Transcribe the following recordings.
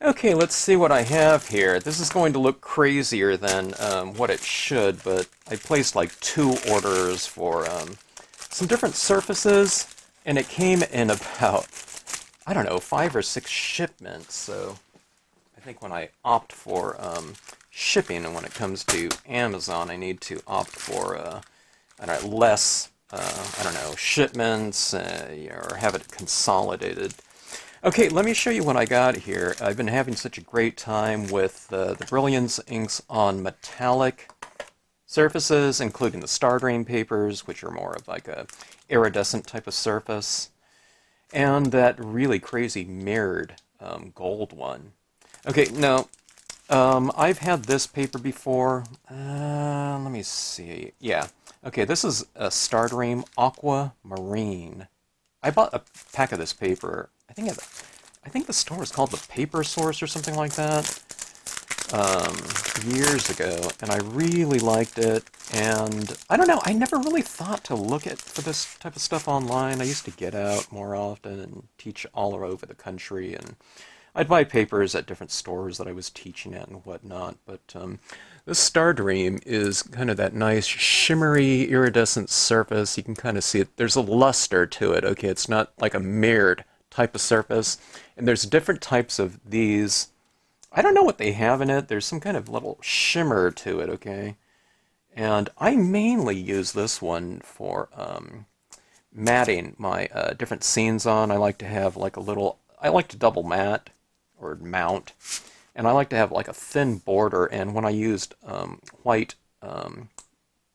Okay, let's see what I have here. This is going to look crazier than what it should, but I placed like 2 orders for some different surfaces, and it came in about, I don't know, 5 or 6 shipments. So I think when I opt for shipping, and when it comes to Amazon, I need to opt for I don't know, less, I don't know, shipments or have it consolidated. Okay, let me show you what I got here. I've been having such a great time with the Brilliance inks on metallic surfaces, including the Stardream papers, which are more of like a iridescent type of surface, and that really crazy mirrored gold one. Okay, now, I've had this paper before. Let me see. Yeah. Okay, this is a Stardream Aquamarine. I bought a pack of this paper. I think the store was called the Paper Source or something like that years ago, and I really liked it. And I don't know, I never really thought to look at for this type of stuff online. I used to get out more often and teach all over the country, and I'd buy papers at different stores that I was teaching at and whatnot. But this Stardream is kind of that nice shimmery iridescent surface. You can kind of see it. There's a luster to it. Okay, it's not like a mirrored type of surface. And there's different types of these. I don't know what they have in it. There's some kind of little shimmer to it, okay? And I mainly use this one for matting my different scenes on. I like to have like a little, I like to double mat or mount, and I like to have like a thin border. And when I used white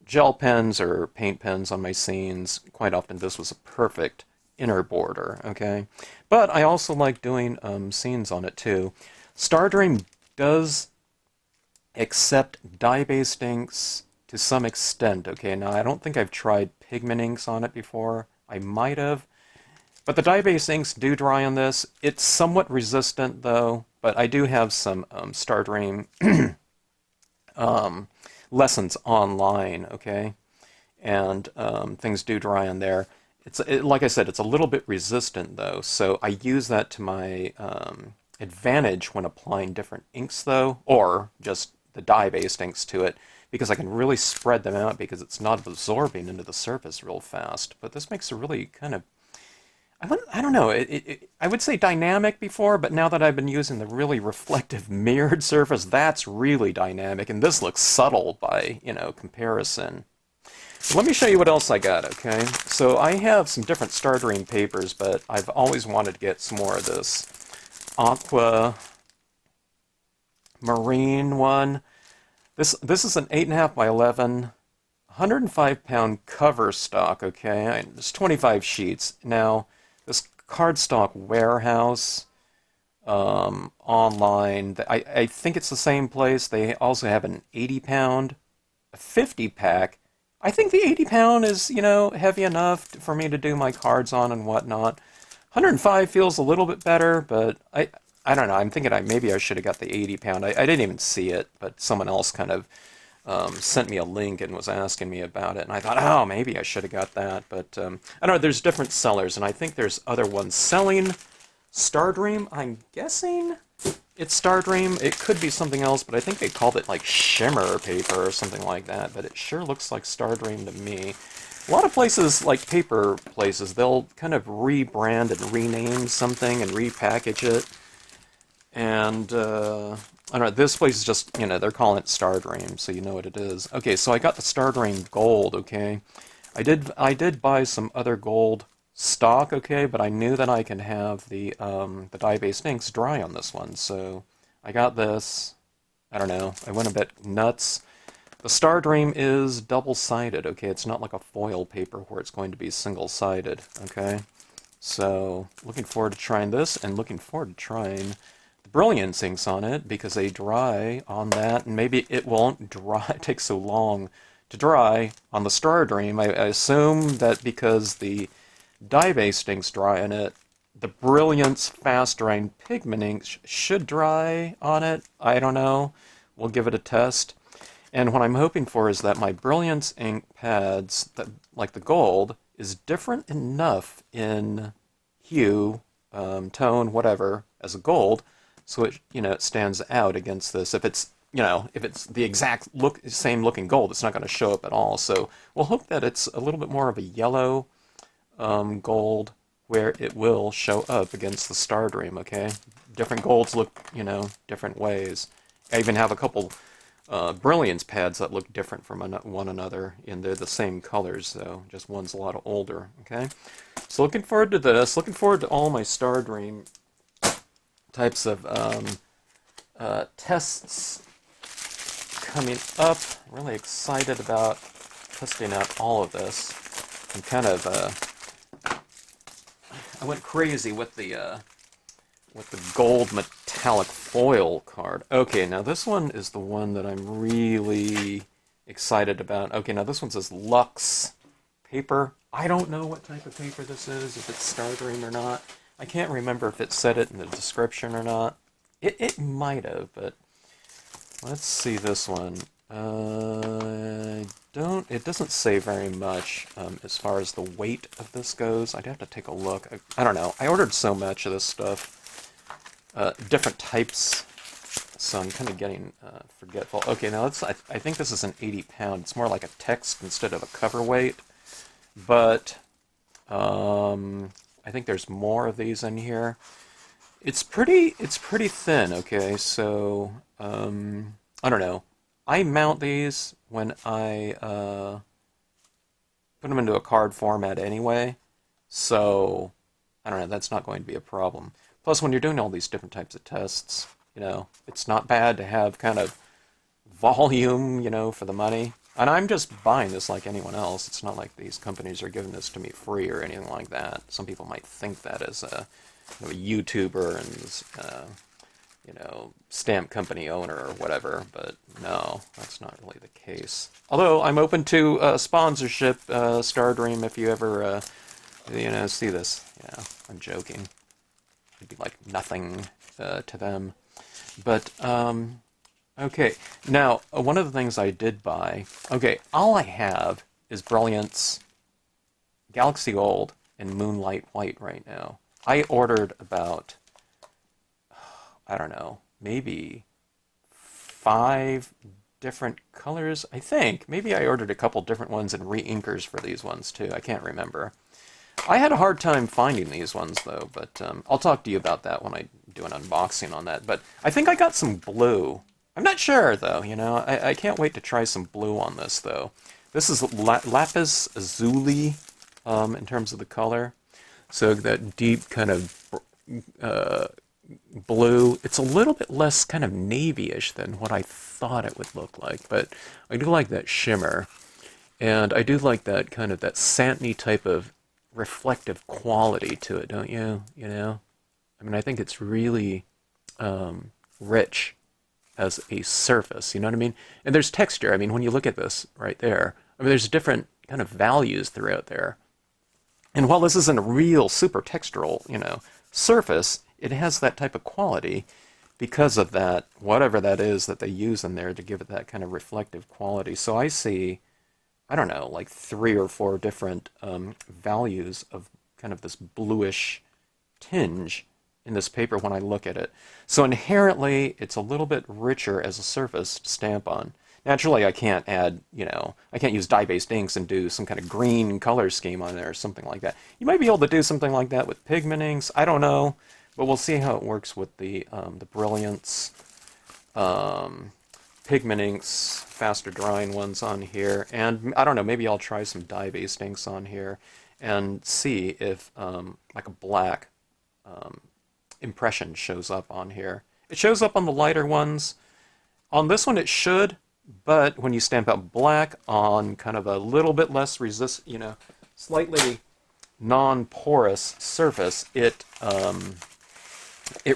gel pens or paint pens on my scenes, quite often this was a perfect inner border, okay? But I also like doing scenes on it too. Stardream does accept dye-based inks to some extent, okay? Now, I don't think I've tried pigment inks on it before. I might have. But the dye-based inks do dry on this. It's somewhat resistant, though, but I do have some Stardream lessons online, okay? And things do dry on there. Like I said, it's a little bit resistant, though, so I use that to my advantage when applying different inks, though, or just the dye-based inks to it, because I can really spread them out because it's not absorbing into the surface real fast. But this makes a really kind of, I don't know, I would say dynamic before, but now that I've been using the really reflective mirrored surface, that's really dynamic, and this looks subtle by, comparison. Let me show you what else I got, okay? So I have some different Stardream papers, but I've always wanted to get some more of this Aquamarine one. This is an 8.5 by 11, 105-pound cover stock, okay? There's 25 sheets. Now, this cardstock warehouse online, I think it's the same place. They also have an 80-pound, 50-pack. I think the 80-pound is, heavy enough for me to do my cards on and whatnot. 105 feels a little bit better, but I don't know. I'm thinking maybe I should have got the 80-pound. I didn't even see it, but someone else kind of sent me a link and was asking me about it, and I thought, oh, maybe I should have got that. But I don't know. There's different sellers, and I think there's other ones selling Stardream. I'm guessing it's Stardream. It could be something else, but I think they called it like shimmer paper or something like that. But it sure looks like Stardream to me. A lot of places, like paper places, they'll kind of rebrand and rename something and repackage it. And I don't know, this place is just, they're calling it Stardream, so you know what it is. Okay, so I got the Stardream Gold, okay? I did buy some other gold stock, okay, but I knew that I can have the dye-based inks dry on this one, so I got this. I don't know, I went a bit nuts. The Stardream is double-sided, okay? It's not like a foil paper where it's going to be single-sided, okay? So, looking forward to trying this, and looking forward to trying the Brilliance inks on it, because they dry on that, and maybe it won't dry, it takes so long to dry on the Stardream. I assume that because the dye-based inks dry on it, the Brilliance fast-drying pigment inks should dry on it. I don't know. We'll give it a test. And what I'm hoping for is that my Brilliance ink pads, like the gold, is different enough in hue, tone, whatever, as a gold, so it, it stands out against this. If it's, if it's the exact same looking gold, it's not going to show up at all. So we'll hope that it's a little bit more of a yellow gold where it will show up against the Stardream, okay? Different golds look, different ways. I even have a couple Brilliance pads that look different from one another, and they're the same colors, though. Just one's a lot older, okay? So looking forward to this. Looking forward to all my Stardream types of tests coming up. Really excited about testing out all of this. I'm kind of I went crazy with the gold metallic foil card. Okay, now this one is the one that I'm really excited about. Okay, now this one says Lux paper. I don't know what type of paper this is, if it's Stardream or not. I can't remember if it said it in the description or not. It might have, but let's see this one. It doesn't say very much as far as the weight of this goes. I'd have to take a look. I don't know. I ordered so much of this stuff. Different types, so I'm kind of getting forgetful. Okay, now I think this is an 80-pound. It's more like a text instead of a cover weight, but I think there's more of these in here. It's pretty thin. Okay, so I don't know. I mount these when I put them into a card format anyway, so I don't know. That's not going to be a problem. Plus, when you're doing all these different types of tests, it's not bad to have kind of volume, for the money. And I'm just buying this like anyone else. It's not like these companies are giving this to me free or anything like that. Some people might think that as a YouTuber and, stamp company owner or whatever, but no, that's not really the case. Although I'm open to sponsorship, Stardream, if you ever, see this. Yeah, I'm joking. It'd be like nothing to them. But, okay. Now, one of the things I did buy, okay, all I have is Brilliance, Galaxy Gold, and Moonlight White right now. I ordered about, I don't know, maybe 5 different colors, I think. Maybe I ordered a couple different ones and re-inkers for these ones, too. I can't remember. I had a hard time finding these ones, though, but I'll talk to you about that when I do an unboxing on that. But I think I got some blue. I'm not sure, though, I can't wait to try some blue on this, though. This is Lapis Lazuli in terms of the color. So that deep kind of blue. It's a little bit less kind of navy-ish than what I thought it would look like, but I do like that shimmer. And I do like that kind of that satiny type of reflective quality to it, don't you? I mean, I think it's really rich as a surface, you know what I mean? And there's texture. I mean, when you look at this right there, I mean, there's different kind of values throughout there. And while this isn't a real super textural, surface, it has that type of quality because of that, whatever that is that they use in there to give it that kind of reflective quality. So I see, I don't know, like 3 or 4 different values of kind of this bluish tinge in this paper when I look at it. So inherently, it's a little bit richer as a surface to stamp on. Naturally, I can't add, I can't use dye-based inks and do some kind of green color scheme on there or something like that. You might be able to do something like that with pigment inks. I don't know, but we'll see how it works with the Brilliance pigment inks, faster drying ones on here. And I don't know, maybe I'll try some dye-based inks on here and see if like a black impression shows up on here. It shows up on the lighter ones. On this one it should, but when you stamp out black on kind of a little bit less slightly non-porous surface, it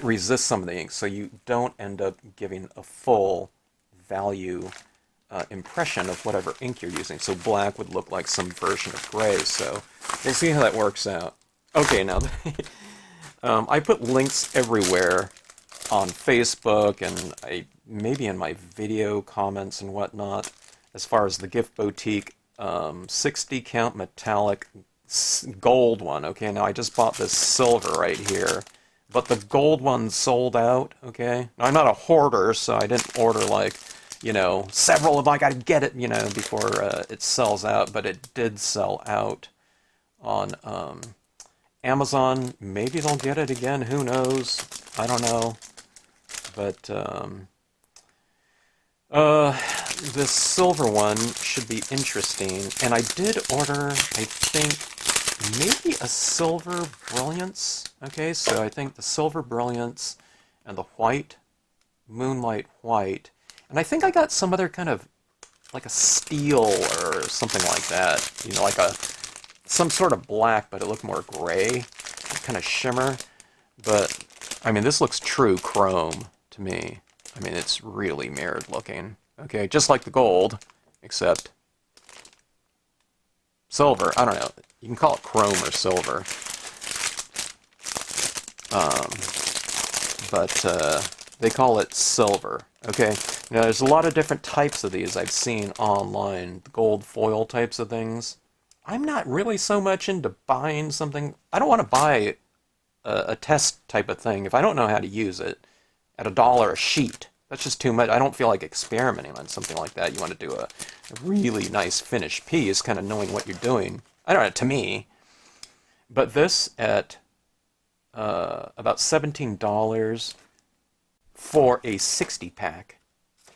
resists some of the ink, so you don't end up giving a full value impression of whatever ink you're using. So black would look like some version of gray, so we'll see how that works out. Okay, now I put links everywhere on Facebook and maybe in my video comments and whatnot as far as the Gift Boutique 60 count metallic gold one. Okay, now I just bought this silver right here. but the gold ones sold out, okay? Now, I'm not a hoarder, so I didn't order, like, several of them. I gotta get it, before it sells out, but it did sell out on Amazon. Maybe they'll get it again, who knows? I don't know. But, this silver one should be interesting. And I did order, I think, maybe a silver Brilliance. Okay, so I think the silver Brilliance and the white, Moonlight White. And I think I got some other kind of, like a steel or something like that. Like some sort of black, but it looked more gray, kind of shimmer. But, I mean, this looks true chrome to me. I mean, it's really mirrored looking. Okay, just like the gold, except silver. I don't know. You can call it chrome or silver. But they call it silver. Okay, now there's a lot of different types of these I've seen online. The gold foil types of things. I'm not really so much into buying something. I don't want to buy a test type of thing if I don't know how to use it at $1 a sheet. That's just too much. I don't feel like experimenting on something like that. You want to do a really nice finished piece, kind of knowing what you're doing. I don't know, to me. But this at about $17 for a 60-pack.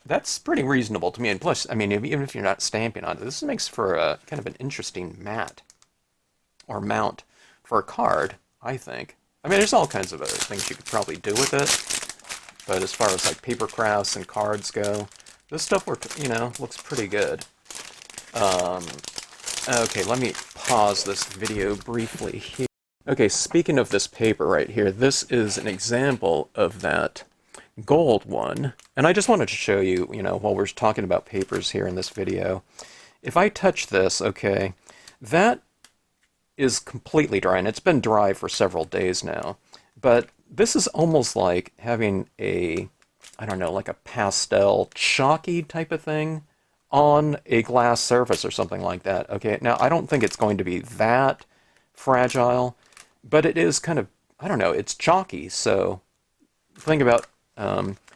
That's pretty reasonable to me. And plus, I mean, even if you're not stamping on it, this makes for a kind of an interesting mat or mount for a card, I think. I mean, there's all kinds of other things you could probably do with it. But as far as like paper crafts and cards go, this stuff looks pretty good. Okay, let me pause this video briefly here. Okay, speaking of this paper right here, this is an example of that gold one. And I just wanted to show you, while we're talking about papers here in this video, if I touch this, okay, that is completely dry, and it's been dry for several days now. But this is almost like having a, I don't know, like a pastel chalky type of thing on a glass surface or something like that. Okay, now I don't think it's going to be that fragile, but it is kind of, I don't know, it's chalky. So the thing about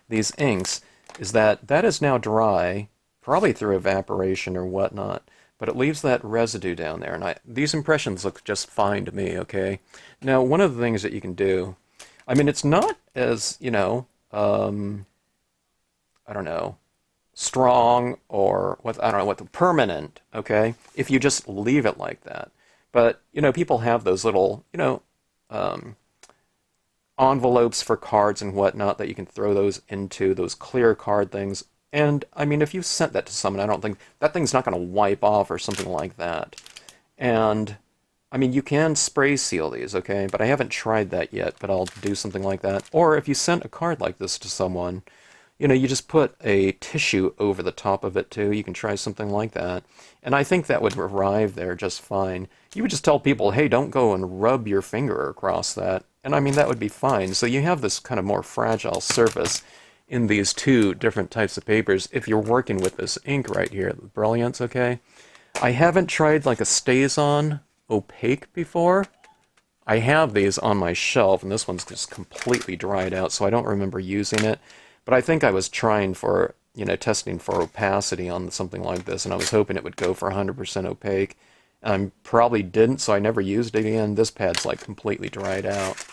these inks is that is now dry, probably through evaporation or whatnot, but it leaves that residue down there. And these impressions look just fine to me, okay? Now, one of the things that you can do, I mean, it's not as, I don't know, strong or I don't know what the permanent, okay, if you just leave it like that. But, people have those little, envelopes for cards and whatnot that you can throw those into, those clear card things. And, I mean, if you sent that to someone, I don't think, that thing's not going to wipe off or something like that. And, I mean, you can spray seal these, okay? But I haven't tried that yet, but I'll do something like that. Or if you sent a card like this to someone, you just put a tissue over the top of it too. You can try something like that. And I think that would arrive there just fine. You would just tell people, hey, don't go and rub your finger across that. And I mean, that would be fine. So you have this kind of more fragile surface in these two different types of papers if you're working with this ink right here, the Brilliance, okay? I haven't tried like a StazOn opaque before. I have these on my shelf, and this one's just completely dried out, so I don't remember using it. But I think I was trying for, testing for opacity on something like this, and I was hoping it would go for 100% opaque. And I probably didn't, so I never used it again. This pad's like completely dried out.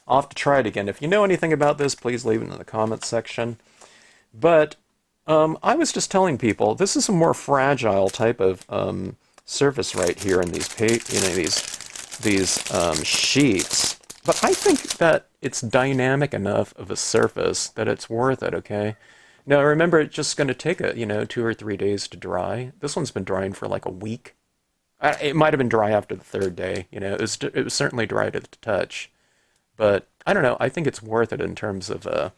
I'll have to try it again. If you know anything about this, please leave it in the comments section. But I was just telling people, this is a more fragile type of surface right here in these sheets. But I think that it's dynamic enough of a surface that it's worth it, okay? Now, remember, it's just going to take 2 or 3 days to dry. This one's been drying for like a week. It might have been dry after the third day. It was certainly dry to the touch. But I don't know. I think it's worth it in terms of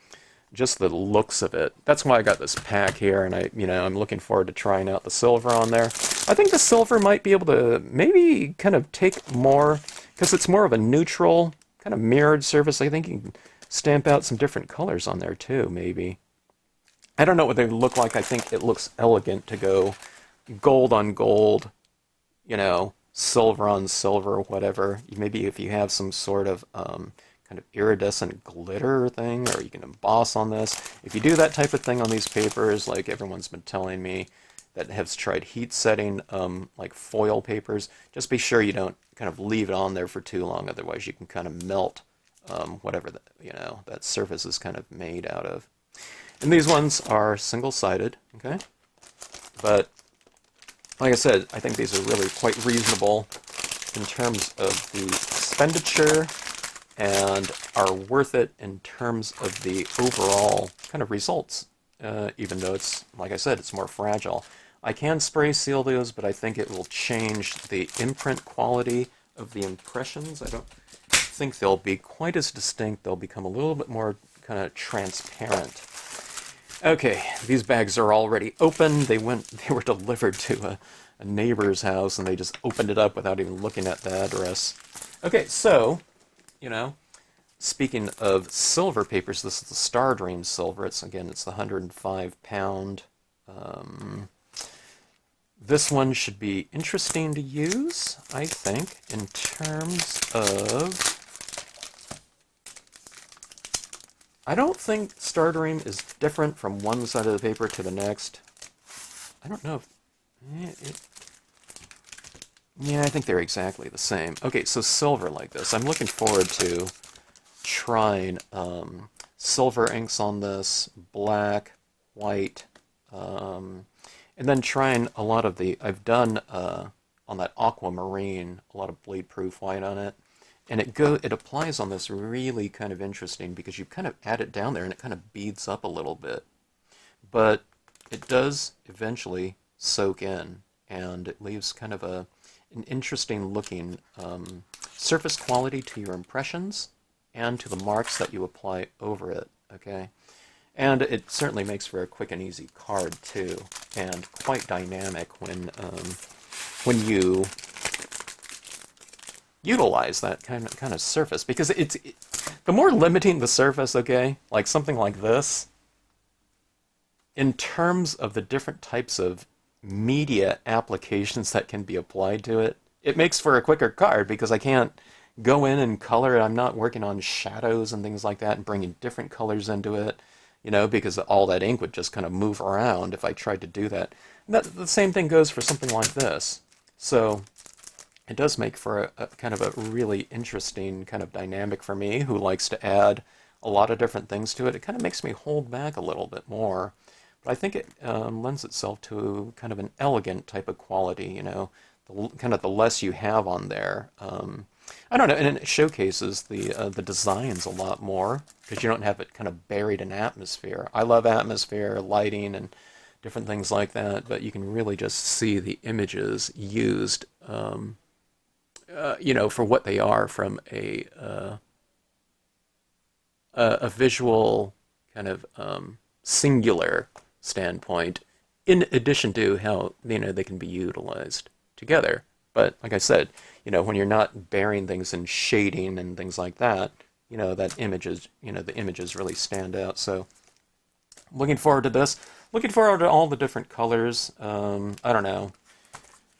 just the looks of it. That's why I got this pack here, and I'm looking forward to trying out the silver on there. I think the silver might be able to maybe kind of take more, because it's more of a neutral, kind of mirrored surface. I think you can stamp out some different colors on there too, maybe. I don't know what they look like. I think it looks elegant to go gold on gold, silver on silver, whatever. Maybe if you have some sort of kind kind of iridescent glitter thing, or you can emboss on this. If you do that type of thing on these papers, like everyone's been telling me that has tried heat setting, like foil papers, just be sure you don't kind of leave it on there for too long, otherwise you can kind of melt whatever that surface is kind of made out of. And these ones are single-sided, okay? But like I said, I think these are really quite reasonable in terms of the expenditure and are worth it in terms of the overall kind of results, even though it's, like I said, it's more fragile. I can spray seal those, but I think it will change the imprint quality of the impressions. I don't think they'll be quite as distinct. They'll become a little bit more kind of transparent. Okay, these bags are already open. They were delivered to a neighbor's house, and they just opened it up without even looking at the address. Okay, so, speaking of silver papers, this is the Stardream silver. It's the 105 pound. This one should be interesting to use, I think, in terms of... I don't think Stardream is different from one side of the paper to the next. I don't know if... Yeah, I think they're exactly the same. Okay, so silver like this. I'm looking forward to trying silver inks on this, black, white, and then trying a lot of the... I've done on that Aquamarine a lot of bleed-proof white on it. And it applies on this really kind of interesting because you kind of add it down there and it kind of beads up a little bit. But it does eventually soak in, and it leaves kind of an interesting looking surface quality to your impressions and to the marks that you apply over it, okay? And it certainly makes for a quick and easy card too, and quite dynamic when you utilize that kind of surface, because the more limiting the surface, okay, like something like this, in terms of the different types of media applications that can be applied to it, it makes for a quicker card because I can't go in and color it. I'm not working on shadows and things like that and bringing different colors into it, because all that ink would just kind of move around if I tried to do that. And the same thing goes for something like this. So it does make for a kind of a really interesting kind of dynamic for me, who likes to add a lot of different things to it. It kind of makes me hold back a little bit more. But I think it lends itself to kind of an elegant type of quality, kind of the less you have on there. I don't know, and it showcases the designs a lot more because you don't have it kind of buried in atmosphere. I love atmosphere, lighting, and different things like that, but you can really just see the images used for what they are from a visual kind of singular standpoint, in addition to how they can be utilized together. But like I said, when you're not burying things in shading and things like that, that images, the images really stand out. So looking forward to this. Looking forward to all the different colors. I don't know.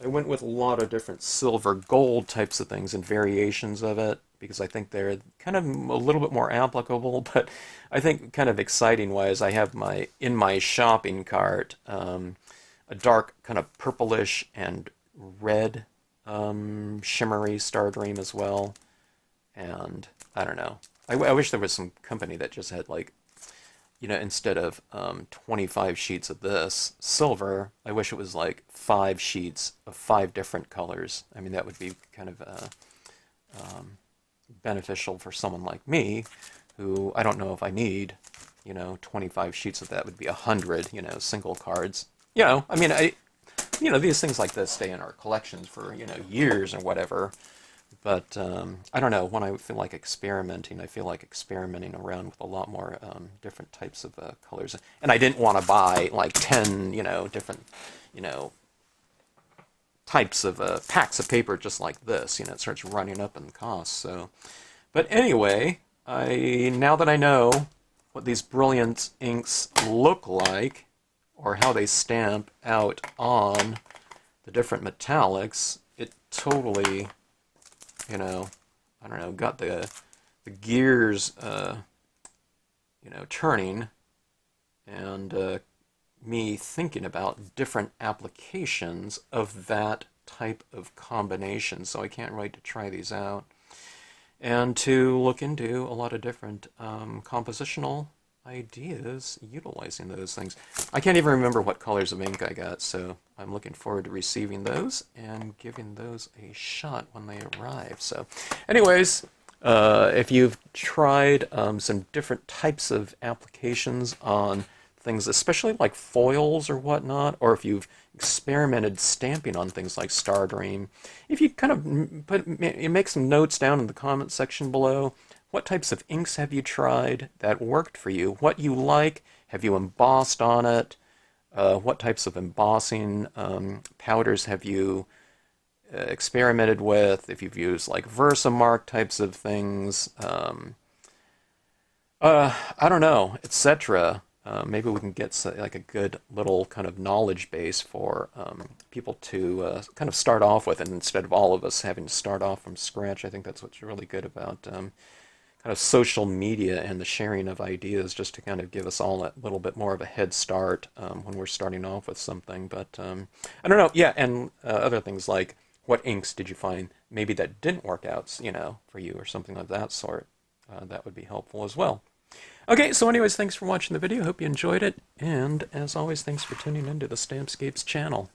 I went with a lot of different silver gold types of things and variations of it because I think they're kind of a little bit more applicable, but I think kind of exciting wise, I have in my shopping cart a dark kind of purplish and red shimmery Stardream as well. And I don't know. I wish there was some company that just had instead of 25 sheets of this silver, I wish it was like 5 sheets of 5 different colors. I mean, that would be kind of beneficial for someone like me, who I don't know if I need, 25 sheets of that would be 100, single cards. I mean, these things like this stay in our collections for, years or whatever. But I don't know, when I feel like experimenting, I feel like experimenting around with a lot more different types of colors. And I didn't want to buy like 10, different, types of packs of paper just like this. It starts running up in cost. So, but anyway, now that I know what these Brilliance inks look like, or how they stamp out on the different metallics, it totally... I don't know, got the the gears, turning, and me thinking about different applications of that type of combination. So I can't wait to try these out and to look into a lot of different compositional ideas utilizing those things. I can't even remember what colors of ink I got, so I'm looking forward to receiving those and giving those a shot when they arrive. So anyways, if you've tried some different types of applications on things, especially like foils or whatnot, or if you've experimented stamping on things like Stardream, if you kind of make some notes down in the comment section below. What types of inks have you tried that worked for you? What you like? Have you embossed on it? What types of embossing powders have you experimented with? If you've used like Versamark types of things, I don't know, etc. Maybe we can get like a good little kind of knowledge base for people to kind of start off with, and instead of all of us having to start off from scratch. I think that's what's really good about kind of social media and the sharing of ideas, just to kind of give us all a little bit more of a head start when we're starting off with something. But I don't know, yeah, and other things like what inks did you find maybe that didn't work out, for you or something of that sort. That would be helpful as well. Okay, so anyways, thanks for watching the video. Hope you enjoyed it. And as always, thanks for tuning into the Stampscapes channel.